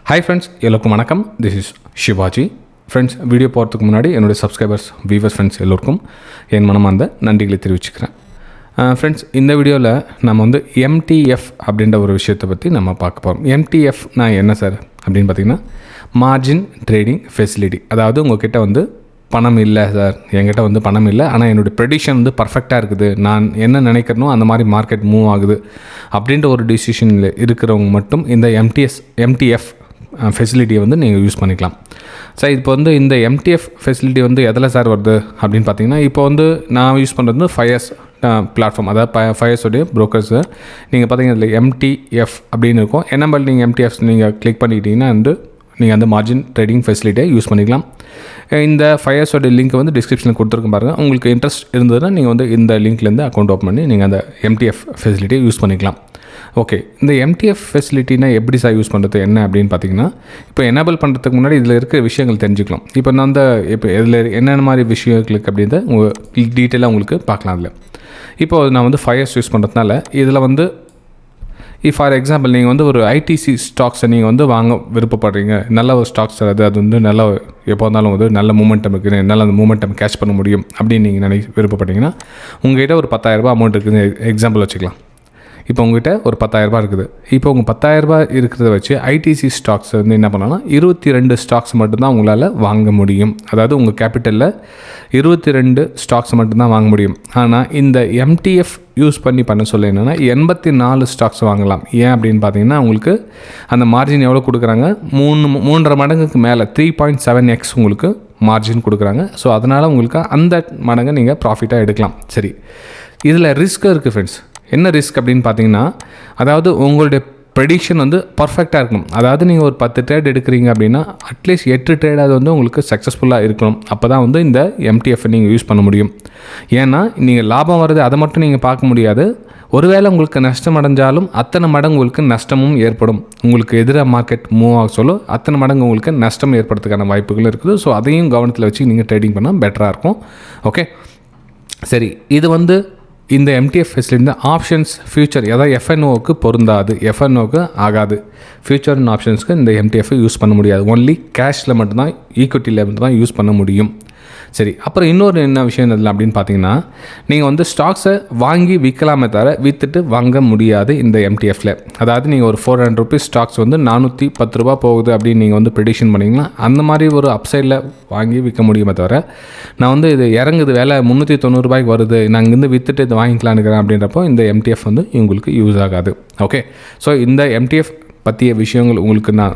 Hi friends, எல்லோருக்கும் வணக்கம். This is Shivaji. Friends, video போகிறதுக்கு முன்னாடி என்னுடைய சப்ஸ்கிரைபர்ஸ், வியூவர்ஸ், ஃப்ரெண்ட்ஸ் எல்லோருக்கும் என் மனமார்ந்த நன்றிகளை தெரிவிச்சுக்கிறேன். ஃப்ரெண்ட்ஸ், இந்த வீடியோவில் நம்ம MTF அப்படின்ற ஒரு விஷயத்தை பற்றி நம்ம பார்க்க போகிறோம். MTF நான் என்ன சார் அப்படின்னு பார்த்தீங்கன்னா, மார்ஜின் ட்ரேடிங் ஃபெசிலிட்டி. அதாவது உங்கள்கிட்ட பணம் இல்லை சார், என்கிட்ட பணம் இல்லை, ஆனால் என்னுடைய ப்ரெடிக்ஷன் பர்ஃபெக்டாக இருக்குது, நான் என்ன நினைக்கிறனோ அந்த மாதிரி மார்க்கெட் மூவ் ஆகுது அப்படின்ற ஒரு டிசிஷனில் இருக்கிறவங்க மட்டும் இந்த MTF ஃபெசிலிட்டியை நீங்கள் யூஸ் பண்ணிக்கலாம். சார் இப்போ இந்த MTF ஃபெசிலிட்டி எதில் சார் வருது அப்படின்னு பார்த்தீங்கன்னா, இப்போ நான் யூஸ் பண்ணுறது ஃபயர்ஸ் பிளாட்ஃபார்ம், அதாவது ஃபயர்ஸோடைய ப்ரோக்கர்ஸ். நீங்கள் பார்த்தீங்கன்னா இதில் MTF அப்படின்னு இருக்கும். என்னம்பல் நீங்கள் MTF நீங்கள் கிளிக் பண்ணிக்கிட்டிங்கன்னா நீங்கள் மார்ஜின் ட்ரேடிங் ஃபெசிலிட்டியை யூஸ் பண்ணிக்கலாம். இந்த ஃபயர்ஸோட லிங்க் டிஸ்கிரிப்ஷனில் கொடுத்துருக்கும் பாருங்கள். உங்களுக்கு இன்ட்ரெஸ்ட் இருந்ததுன்னா நீங்கள் இந்த லிங்க்லேருந்து அக்கௌண்ட் ஓப்பன் பண்ணி நீங்கள் அந்த MTF ஃபெசிலிட்டியை யூஸ் பண்ணிக்கலாம். ஓகே, இந்த MTF ஃபெசிலிட்டினா எப்படி சார் யூஸ் பண்ணுறது என்ன அப்படின்னு பார்த்தீங்கன்னா, இப்போ எனேபிள் பண்ணுறதுக்கு முன்னாடி இதில் இருக்கிற விஷயங்கள் தெரிஞ்சுக்கலாம். இப்போ நான் இப்போ இதில் என்னென்ன மாதிரி விஷயங்களுக்கு அப்படின்றத டீட்டெயிலாக உங்களுக்கு பார்க்கலாம். அதில் இப்போது நான் ஃபயர்ஸ் யூஸ் பண்ணுறதுனால இதில் ஃபார் எக்ஸாம்பிள் நீங்கள் ஒரு ஐடிசி ஸ்டாக்ஸை நீங்கள் வாங்க விருப்பப்படுறீங்க. நல்ல ஒரு ஸ்டாக்ஸ் அது நல்ல எப்போ இருந்தாலும் நல்ல மூமெண்டம் இருக்குது, என்னால் அந்த மூமெண்டம் கேட்ச் பண்ண முடியும் அப்படின்னு நீங்கள் விருப்பப்பட்டீங்கன்னா, உங்கள்கிட்ட ஒரு 10,000 அமௌண்ட் இருக்குதுன்னு எக்ஸாம்பிள் வச்சுக்கலாம். இப்போ உங்கள்கிட்ட ஒரு 10,000 இருக்குது. இப்போ உங்கள் 10,000 இருக்கிறத வச்சு ஐடிசி ஸ்டாக்ஸ் என்ன பண்ணலாம், 22 ஸ்டாக்ஸ் மட்டும்தான் உங்களால் வாங்க முடியும். அதாவது உங்கள் கேபிட்டலில் 22 ஸ்டாக்ஸ் மட்டும்தான் வாங்க முடியும். ஆனால் இந்த MTF யூஸ் பண்ண சொல்ல என்னென்னா 84 ஸ்டாக்ஸ் வாங்கலாம். ஏன் அப்படின்னு பார்த்தீங்கன்னா, உங்களுக்கு அந்த மார்ஜின் எவ்வளோ கொடுக்குறாங்க, 3.5 மடங்குக்கு மேலே 3.7x உங்களுக்கு மார்ஜின் கொடுக்குறாங்க. ஸோ அதனால் உங்களுக்கு அந்த மடங்கை நீங்கள் ப்ராஃபிட்டாக எடுக்கலாம். சரி, இதில் ரிஸ்க்கும் இருக்குது ஃப்ரெண்ட்ஸ். என்ன ரிஸ்க் அப்படின்னு பார்த்தீங்கன்னா, அதாவது உங்களுடைய ப்ரெடிக்ஷன் பர்ஃபெக்டாக இருக்கணும். அதாவது நீங்கள் ஒரு 10 ட்ரேட் எடுக்கிறீங்க அப்படின்னா அட்லீஸ்ட் 8 ட்ரேடாவது உங்களுக்கு சக்ஸஸ்ஃபுல்லாக இருக்கணும். அப்போ தான் இந்த MTF நீங்கள் யூஸ் பண்ண முடியும். ஏன்னா நீங்கள் லாபம் வருது அதை மட்டும் நீங்கள் பார்க்க முடியாது. ஒருவேளை உங்களுக்கு நஷ்டம் அடைஞ்சாலும் அத்தனை மடங்கு உங்களுக்கு நஷ்டமும் ஏற்படும். உங்களுக்கு எதிராக மார்க்கெட் மூவ் ஆக சொல்ல அத்தனை மடங்கு உங்களுக்கு நஷ்டம் ஏற்படுறதுக்கான வாய்ப்புகள் இருக்குது. ஸோ அதையும் கவனத்தில் வச்சு நீங்கள் ட்ரேடிங் பண்ணால் பெட்டராக இருக்கும். ஓகே, சரி, இது இந்த MTF ஃபெசிலிட்டி ஆப்ஷன்ஸ் ஃபியூச்சர், அதாவது FNOக்கு பொருந்தாது, FNOக்கு ஆகாது. ஃபியூச்சர் அண்ட் ஆப்ஷன்ஸ்க்கு இந்த MTF யூஸ் பண்ண முடியாது. ஒன்லி கேஷில் மட்டும்தான், ஈக்விட்டியில் மட்டும்தான் யூஸ் பண்ண முடியும். சரி, அப்புறம் இன்னொரு என்ன விஷயம் இதில் அப்படின்னு பார்த்தீங்கன்னா, நீங்கள் ஸ்டாக்ஸை வாங்கி விற்கலாமே தவிர விற்றுட்டு வாங்க முடியாது இந்த MTFல. அதாவது நீங்கள் ஒரு 400 ருபீஸ் ஸ்டாக்ஸ் 410 ரூபா போகுது அப்படின்னு நீங்கள் ப்ரெடிக்ஷன் பண்ணிங்கன்னா அந்த மாதிரி ஒரு அப்சைடில் வாங்கி விற்க முடியுமே தவிர, நான் இது இறங்குது வேலை 390 ரூபாய்க்கு வருது, நான் இங்கேருந்து விற்றுட்டு இதை வாங்கிக்கலான்னுக்கிறேன் அப்படின்றப்போ இந்த MTF உங்களுக்கு யூஸ் ஆகாது. ஓகே, ஸோ இந்த MTF பற்றிய விஷயங்கள் உங்களுக்கு நான்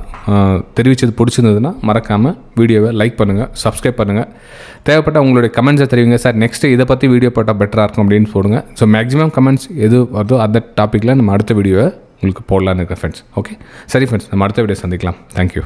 தெரிவித்தது பிடிச்சிருந்ததுன்னா மறக்காமல் வீடியோவை லைக் பண்ணுங்கள், சப்ஸ்கிரைப் பண்ணுங்கள். தேவைப்பட்ட உங்களுடைய கமெண்ட்ஸை தெரிவிங்க. சார் நெக்ஸ்ட்டு இதை பற்றி வீடியோ போட்டால் பெட்டராக இருக்கும் அப்படின்னு போடுங்க. ஸோ மேக்ஸிமம் கமெண்ட்ஸ் எது வருதோ அந்த டாப்பிக்கில் நம்ம அடுத்த வீடியோவை உங்களுக்கு போடலான்னு இருக்கேன் ஃப்ரெண்ட்ஸ். ஓகே, சரி ஃப்ரெண்ட்ஸ், நம்ம அடுத்த வீடியோ சந்திக்கலாம். தேங்க்யூ.